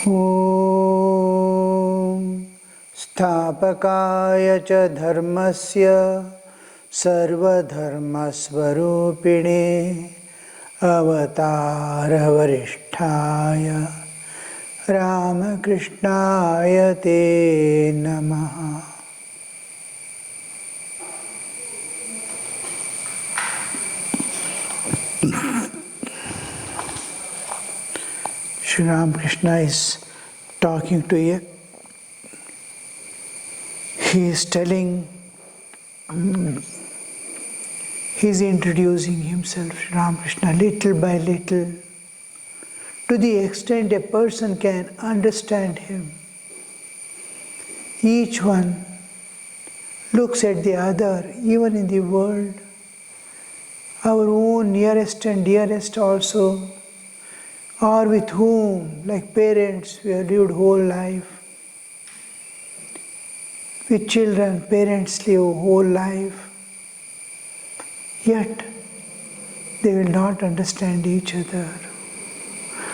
ॐ स्थापकाय च धर्मस्य सर्वधर्मस्वरूपिणे अवतारवरिष्ठाय रामकृष्णाय ते नमः। Shri Ramakrishna is talking to you. He is telling, he is introducing himself, Shri Ramakrishna, little by little, to the extent a person can understand him. Each one looks at the other, even in the world. Our own nearest and dearest also, or with whom, like parents, we have lived whole life. With children, parents live whole life. Yet, they will not understand each other.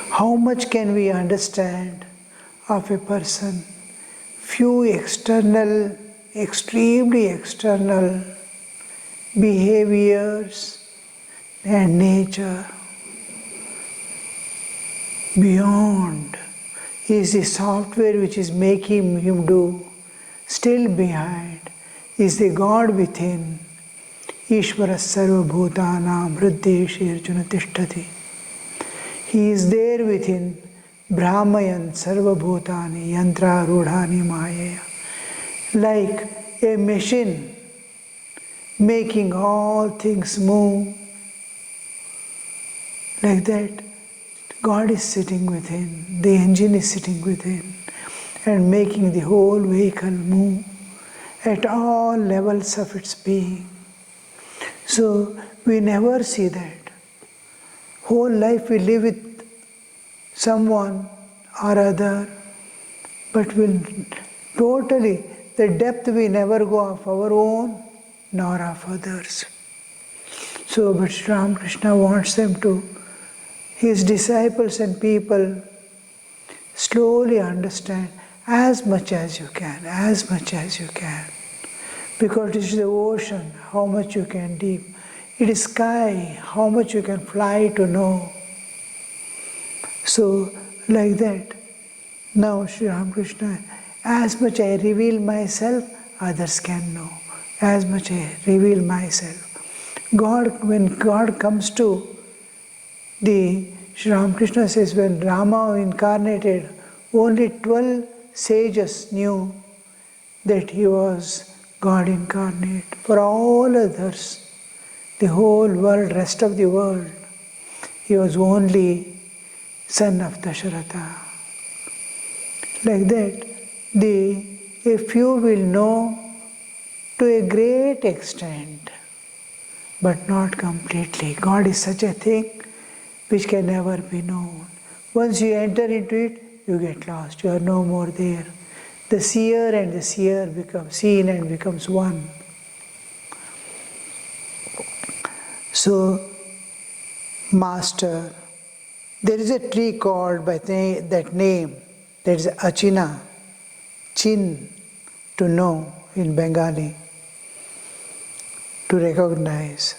How much can we understand of a person? Few external, extremely external behaviors and nature. Beyond is the software which is making him do. Still behind is the God within. Ishvara sarva bhutanam hriddeshe arjuna tishtati. He is there within. Brahmayan sarva bhutani yantra rudhani mayaya. Like a machine making all things move. Like that, God is sitting within, the engine is sitting within and making the whole vehicle move at all levels of its being. So we never see that. Whole life we live with someone or other, but we'll totally, the depth we never go of our own nor of others. So, but Sri Ramakrishna wants them to, his disciples and people, slowly understand as much as you can, as much as you can. Because it is the ocean, how much you can deep. It is sky, how much you can fly to know. So, like that, now Sri Ramakrishna, as much I reveal myself, others can know. As much I reveal myself. God, when God comes to the, Sri Ramakrishna says, when Rama incarnated, only 12 sages knew that he was God incarnate. For all others, the whole world, rest of the world, he was only son of Dasharatha. Like that, a few will know to a great extent, but not completely. God is such a thing which can never be known. Once you enter into it, you get lost. You are no more there. The seer and the seer become seen and becomes one. So, Master, there is a tree called by that name, that is Achina, Chin, to know in Bengali, to recognize.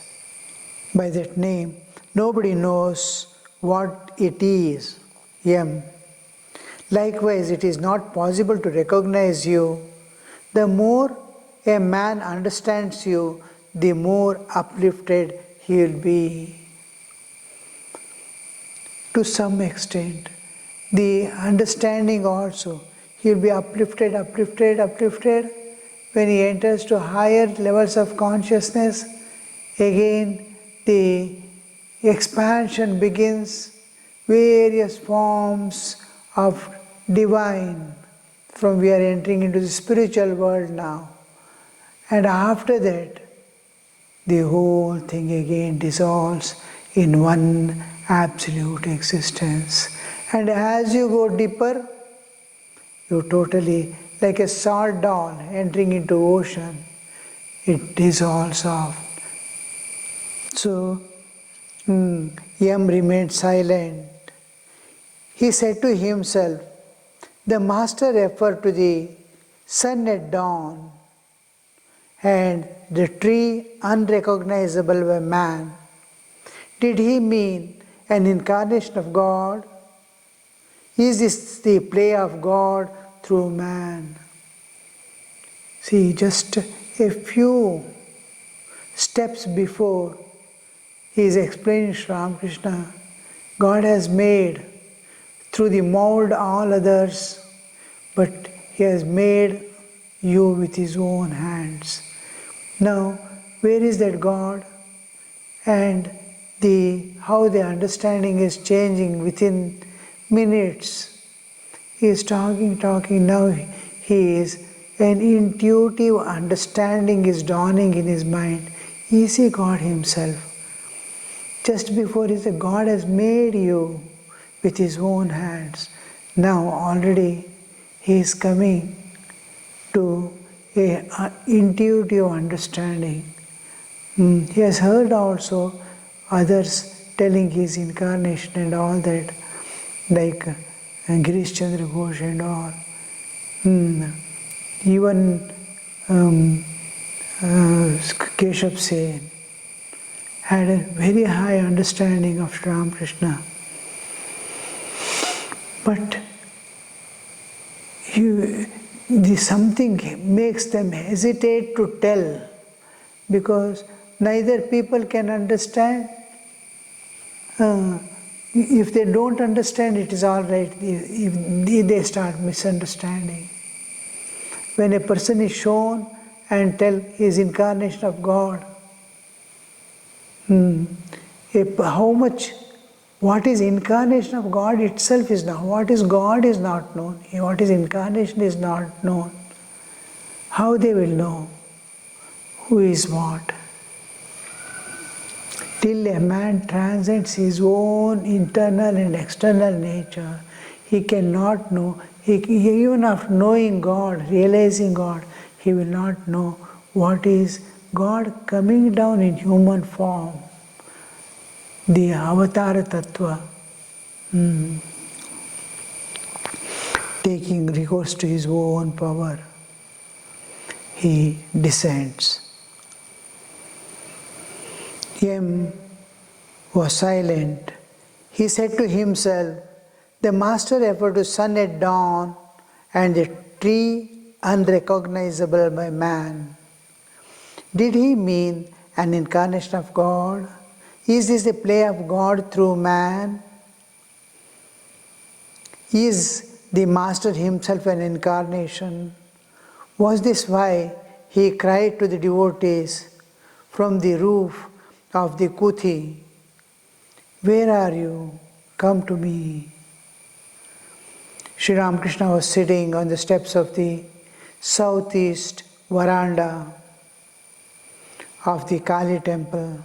By that name, nobody knows what it is, Yam. Likewise, it is not possible to recognize you. The more a man understands you, the more uplifted he will be. To some extent, the understanding also, he will be uplifted. When he enters to higher levels of consciousness, again the expansion begins, various forms of divine, from we are entering into the spiritual world now. And after that, the whole thing again dissolves in one absolute existence. And as you go deeper, you totally, like a salt doll entering into ocean, it dissolves off. So, Yam remained silent. He said to himself, The Master referred to the sun at dawn and the tree unrecognizable by man. Did he mean an incarnation of God? Is this the play of God through man? See, just a few steps before, he is explaining Sri Ramakrishna, God has made through the mold all others, but he has made you with his own hands. Now, where is that God? And how the understanding is changing within minutes. He is talking, now he is, an intuitive understanding is dawning in his mind. Is he God himself? Just before he said, God has made you with his own hands. Now already he is coming to an intuitive understanding. He has heard also others telling his incarnation and all that, like Girish Chandra Ghosh and all. Even Keshav Sen had a very high understanding of Sri Ramakrishna. But something makes them hesitate to tell, because neither people can understand. If they don't understand, it is all right. If they start misunderstanding. When a person is shown and tell his incarnation of God, what is incarnation of God itself is not. What is God is not known. What is incarnation is not known. How they will know who is what? Till a man transcends his own internal and external nature, he cannot know. Even after knowing God, realizing God, he will not know what is God coming down in human form. The Avatara Tattva, taking recourse to his own power, he descends. M was silent. He said to himself, the Master referred to sun at dawn and the tree unrecognizable by man. Did he mean an incarnation of God? Is this the play of God through man? Is the Master himself an incarnation? Was this why he cried to the devotees from the roof of the Kuthi, where are you? Come to me. Sri Ramakrishna was sitting on the steps of the southeast veranda of the Kali temple.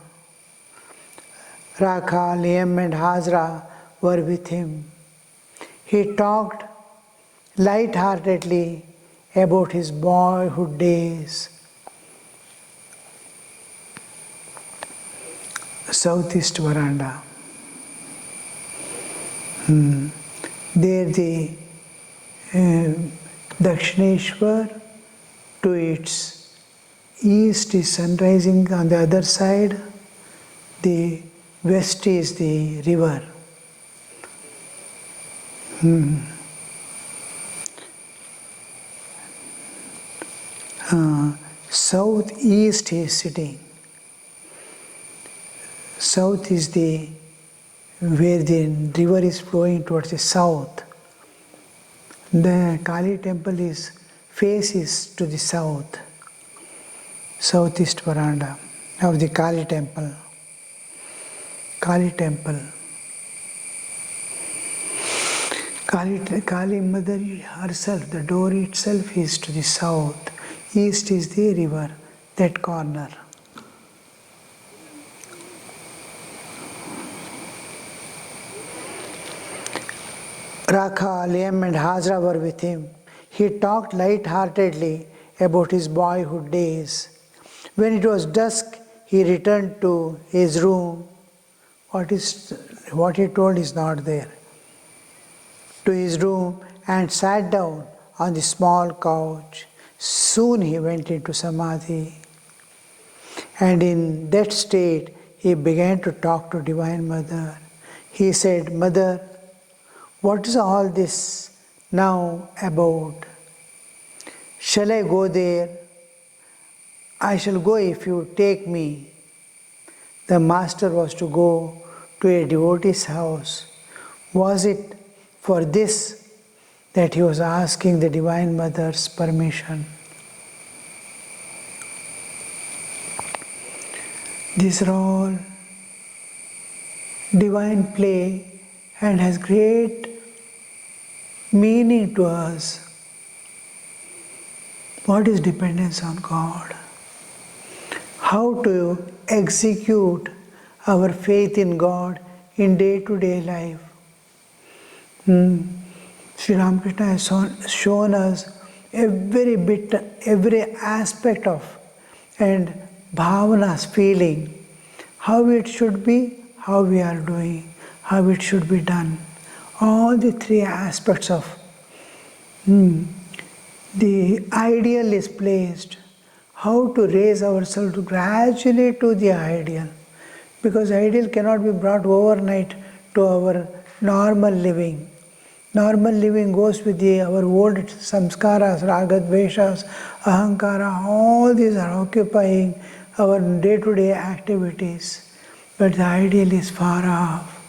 Rakha, Liam and Hazra were with him. He talked light-heartedly about his boyhood days. Southeast veranda. There the Dakshineshwar, to its east is sun rising, on the other side the west is the river. Southeast he is sitting. South is where the river is flowing towards the south. The Kali temple faces to the south, southeast veranda of the Kali temple. Kali temple. Kali Mother herself, the door itself is to the south. East is the river, that corner. Rakha, Liam and Hazra were with him. He talked light-heartedly about his boyhood days. When it was dusk, he returned to his room. What he told is not there. To his room and sat down on the small couch. Soon he went into samadhi. And in that state, he began to talk to Divine Mother. He said, Mother, what is all this now about? Shall I go there? I shall go if you take me. The master was to go to a devotee's house. Was it for this that he was asking the Divine Mother's permission? These are all divine play and has great meaning to us. What is dependence on God? How to execute our faith in God in day-to-day life. Sri Ramakrishna has shown us every bit, every aspect of and bhavana's feeling, how it should be, how we are doing, how it should be done. All the three aspects of the ideal is placed, how to raise ourselves gradually to the ideal, because ideal cannot be brought overnight to our normal living. Normal living goes with our old samskaras, raga, dveshas, ahankara, all these are occupying our day-to-day activities. But the ideal is far off.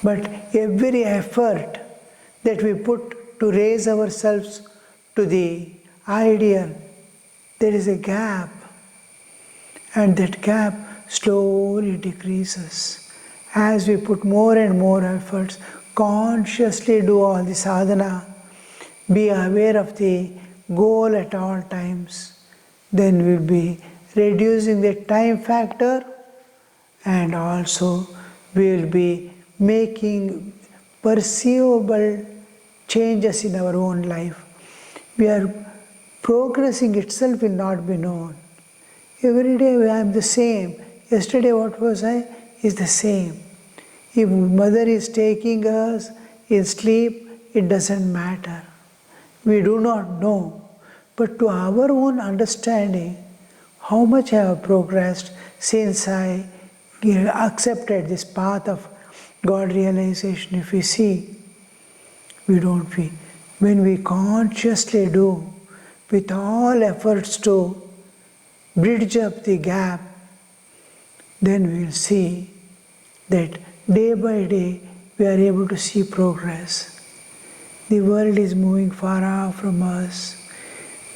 But every effort that we put to raise ourselves to the ideal, there is a gap. And that gap slowly decreases. As we put more and more efforts, consciously do all the sadhana, be aware of the goal at all times, then we'll be reducing the time factor, and also we will be making perceivable changes in our own life. We are progressing itself will not be known. Every day I am the same. Yesterday what was I is the same. If mother is taking us in sleep, it doesn't matter. We do not know. But to our own understanding, how much I have progressed since I accepted this path of God realization. If we see, we don't feel. When we consciously do, with all efforts to bridge up the gap, then we will see that day by day we are able to see progress. The world is moving far off from us.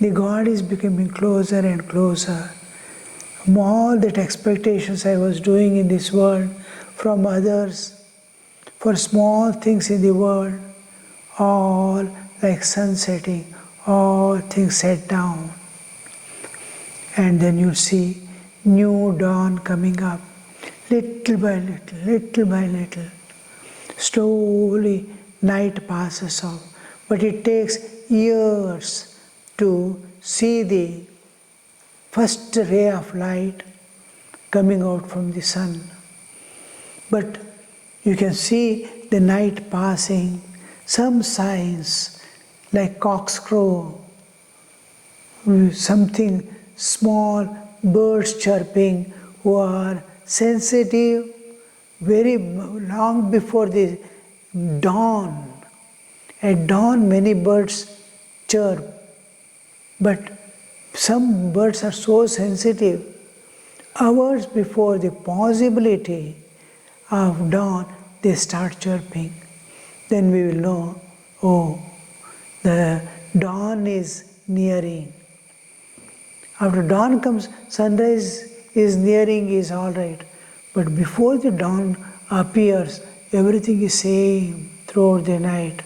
The God is becoming closer and closer. From all that expectations I was doing in this world from others, for small things in the world, all like sun setting, all things set down. And then you see new dawn coming up, little by little, little by little. Slowly night passes off, but it takes years to see the first ray of light coming out from the sun. But you can see the night passing, some signs like cock's crow, something small, birds chirping who are sensitive very long before the dawn. At dawn many birds chirp, but some birds are so sensitive. Hours before the possibility of dawn, they start chirping. Then we will know, oh, the dawn is nearing. After dawn comes, sunrise is nearing, is all right. But before the dawn appears, everything is same throughout the night.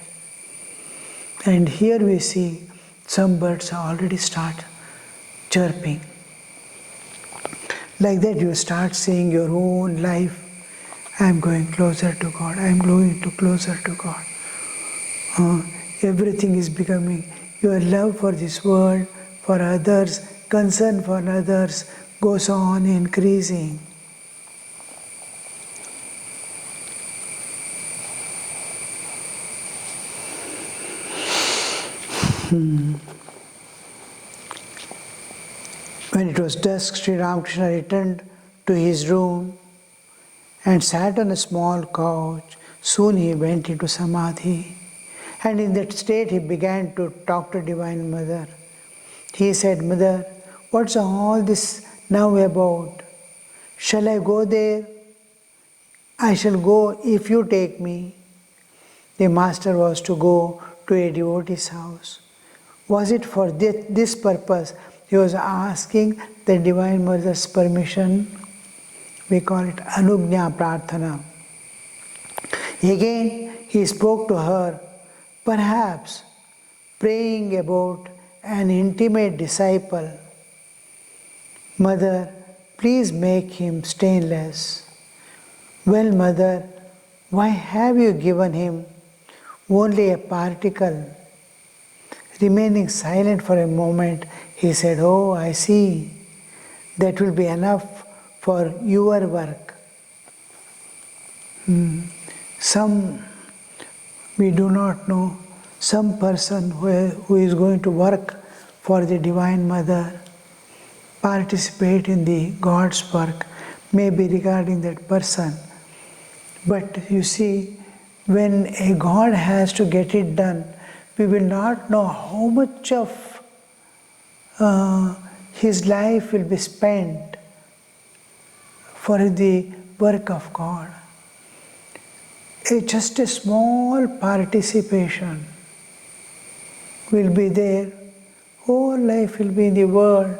And here we see some birds already start chirping. Like that you start seeing your own life. I am going closer to God. I am going to closer to God. Everything is becoming, your love for this world, for others, concern for others goes on increasing. When it was dusk, Sri Ramakrishna returned to his room and sat on a small couch. Soon he went into samadhi. And in that state, he began to talk to Divine Mother. He said, Mother, what's all this now about? Shall I go there? I shall go if you take me. The master was to go to a devotee's house. Was it for this purpose? He was asking the Divine Mother's permission. We call it Anugnya Prarthana. Again, he spoke to her, perhaps praying about an intimate disciple. Mother, please make him stainless. Well, Mother, why have you given him only a particle? Remaining silent for a moment, he said, Oh, I see. That will be enough for your work. Some, we do not know, some person who is going to work for the Divine Mother, participate in the God's work, may be regarding that person. But you see, when a God has to get it done, we will not know how much of his life will be spent for the work of God. Just a small participation will be there. Whole life will be in the world,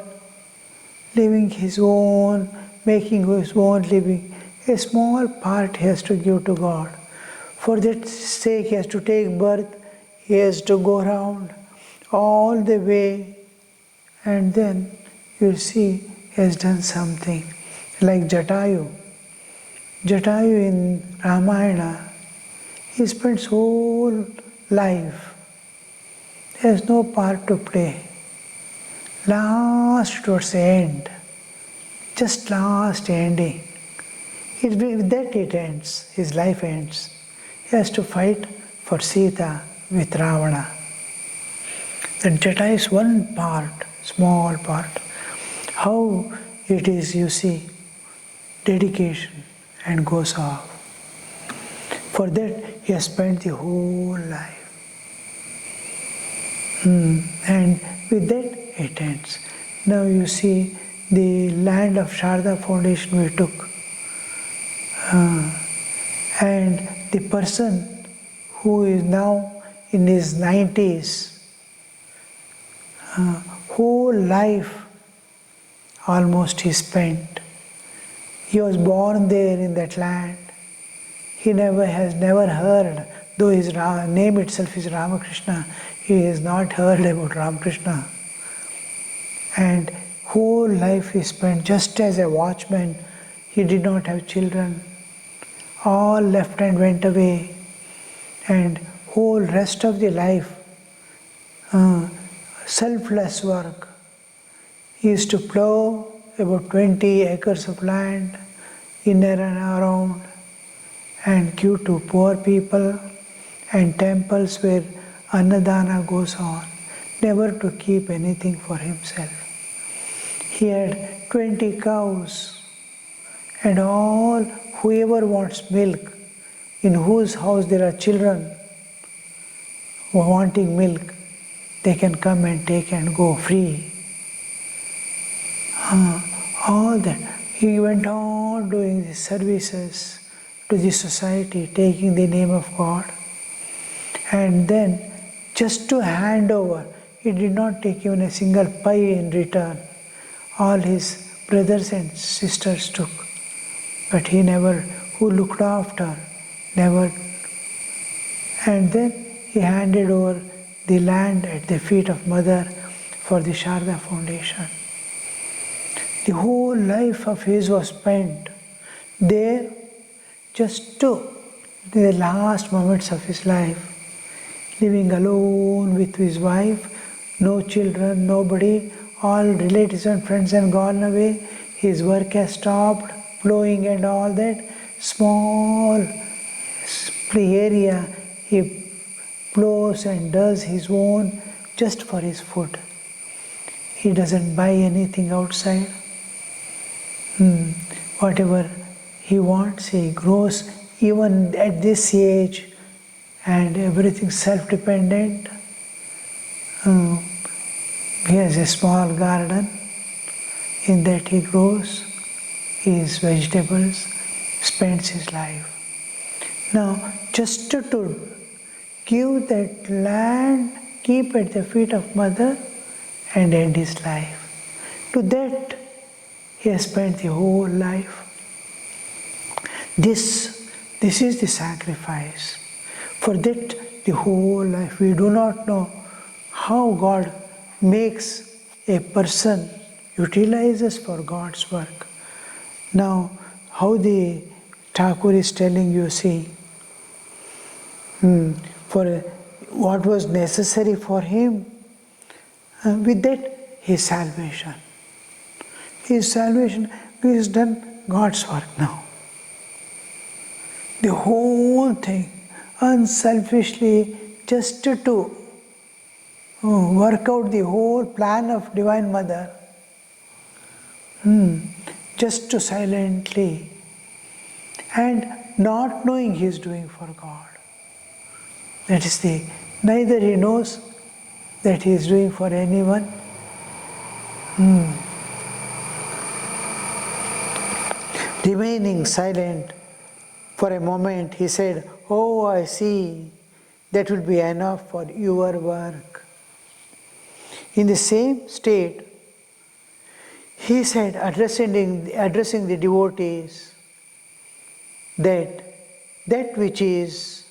living his own, making his own living. A small part he has to give to God. For that sake, he has to take birth, he has to go around all the way, and then you'll see he has done something. Like Jatayu. Jatayu in Ramayana, he spends whole life. He has no part to play. Last towards the end, just last ending. With that it ends, his life ends. He has to fight for Sita with Ravana. That Jata is one part, small part. How it is, you see, dedication and goes off. For that he has spent the whole life. And with that it ends. Now you see the land of Sharda Foundation we took. And the person who is now in his 90s, whole life almost he spent. He was born there in that land. He has never heard, though his name itself is Ramakrishna, he has not heard about Ramakrishna. And whole life he spent just as a watchman. He did not have children. All left and went away. And whole rest of the life, selfless work. He used to plow about 20 acres of land in and around and give to poor people and temples where Annadana goes on, never to keep anything for himself. He had 20 cows and all, whoever wants milk, in whose house there are children wanting milk, they can come and take and go free. All that. He went on doing these services to the society, taking the name of God. And then, just to hand over, he did not take even a single pie in return. All his brothers and sisters took. But he never, who looked after, never. And then he handed over the land at the feet of Mother for the Sharda Foundation. The whole life of his was spent there just to the last moments of his life, living alone with his wife, no children, nobody, all relatives and friends have gone away. His work has stopped, plowing and all that. Small area he plows and does his own, just for his food. He doesn't buy anything outside. Whatever he wants, he grows even at this age, and everything self-dependent. He has a small garden, in that he grows his vegetables, spends his life. Now, just to give that land, keep at the feet of mother, and end his life. To that, he has spent the whole life. This is the sacrifice. For that, the whole life. We do not know how God makes a person utilizes for God's work. Now, how the Thakur is telling you, see, for what was necessary for him, with that, his salvation. His salvation, he has done God's work now. The whole thing, unselfishly, just to work out the whole plan of Divine Mother, just to silently, and not knowing he is doing for God. That is neither he knows that he is doing for anyone. Remaining silent for a moment, he said, "Oh, I see, that will be enough for your work." In the same state, he said, addressing the devotees, that which is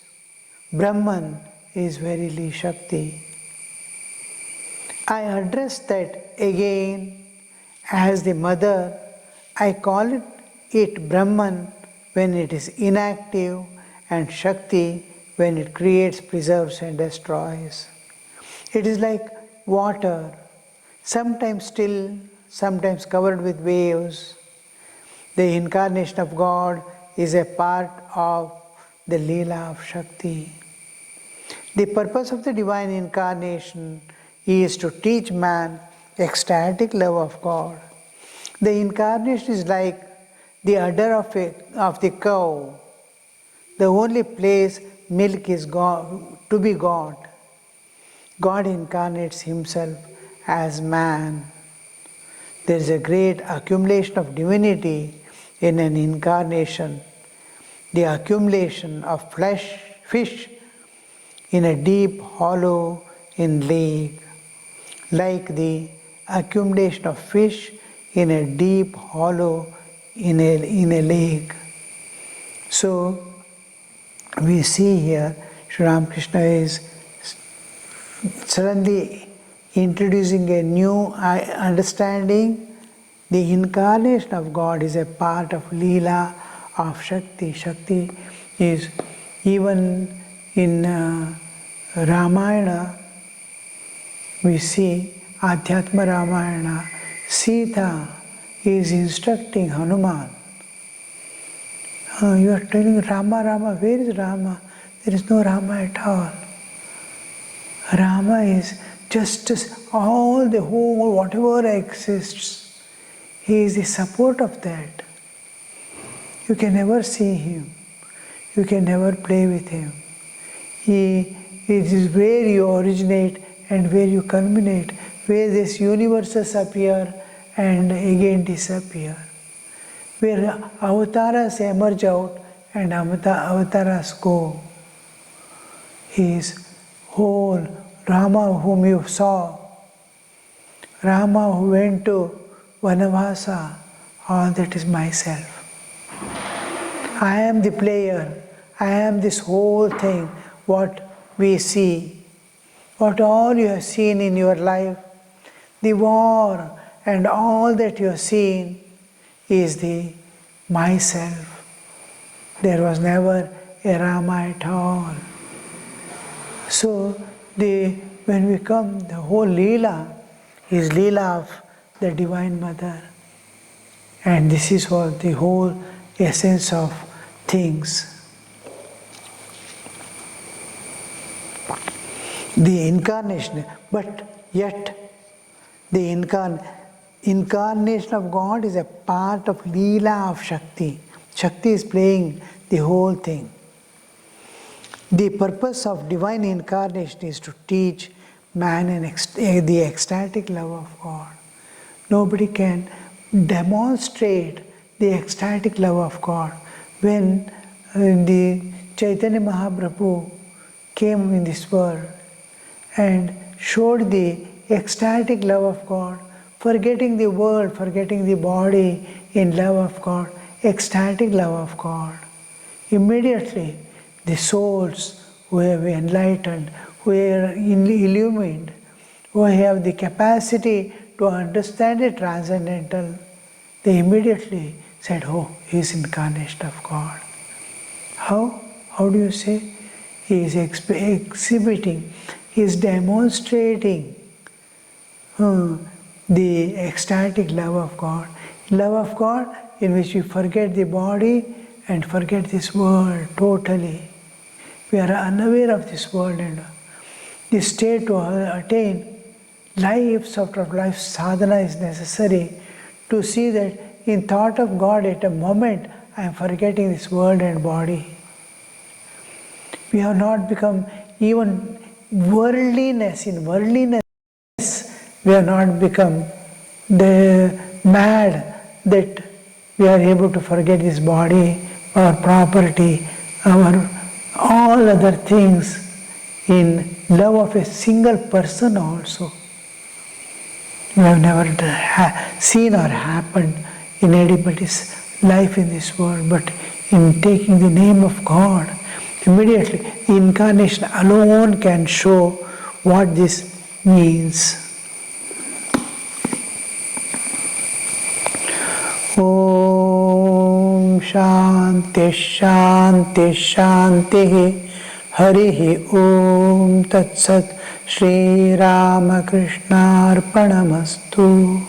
Brahman is verily Shakti. I address that again as the mother. I call it Brahman when it is inactive, and Shakti when it creates, preserves and destroys. It is like water, sometimes still, sometimes covered with waves. The incarnation of God is a part of the Leela of Shakti. The purpose of the divine incarnation is to teach man ecstatic love of God. The incarnation is like the udder of the cow, the only place milk is to be got. God incarnates himself as man. There is a great accumulation of divinity in an incarnation. The accumulation of fish in a deep hollow in lake, like the accumulation of fish in a deep hollow in a lake. So we see here Sri Ramakrishna is suddenly introducing a new understanding. The incarnation of God is a part of Leela of Shakti. Shakti is even in Ramayana, we see Adhyatma Ramayana, Sita is instructing Hanuman. You are telling Rama, where is Rama? There is no Rama at all. Rama is just all the whole, whatever exists. He is the support of that. You can never see him. You can never play with him. It is where you originate and where you culminate, where these universes appear and again disappear, where avatars emerge out and avatars go. He is whole. Rama whom you saw, Rama who went to Vanavasa, all that is myself. I am the player. I am this whole thing, what we see, what all you have seen in your life, the war and all that you have seen is the myself. There was never a Rama at all. So when we come, the whole Leela is Leela of the Divine Mother. And this is what the whole essence of things. The incarnation, but yet the incarnation of God is a part of Leela of Shakti. Shakti is playing the whole thing. The purpose of divine incarnation is to teach man the ecstatic love of God. Nobody can demonstrate the ecstatic love of God. When the Chaitanya Mahaprabhu came in this world and showed the ecstatic love of God, forgetting the world, forgetting the body in love of God, ecstatic love of God. Immediately, the souls who have enlightened, who are illumined, who have the capacity to understand the transcendental, they immediately said, oh, he is incarnation of God. How? How do you say? He is exhibiting, he is demonstrating the ecstatic love of God. Love of God in which we forget the body and forget this world totally. We are unaware of this world, and this state to attain lives after life sadhana is necessary to see that in thought of God at a moment I am forgetting this world and body. We have not become even worldliness. In worldliness, we have not become the mad that we are able to forget this body, our property, our all other things in love of a single person also. We have never seen or happened in anybody's life in this world, but in taking the name of God, immediately the incarnation alone can show what this means. Om Shanti Shanti Shanti Hari Om Tat Sat Shri Ramakrishna Arpanamastu.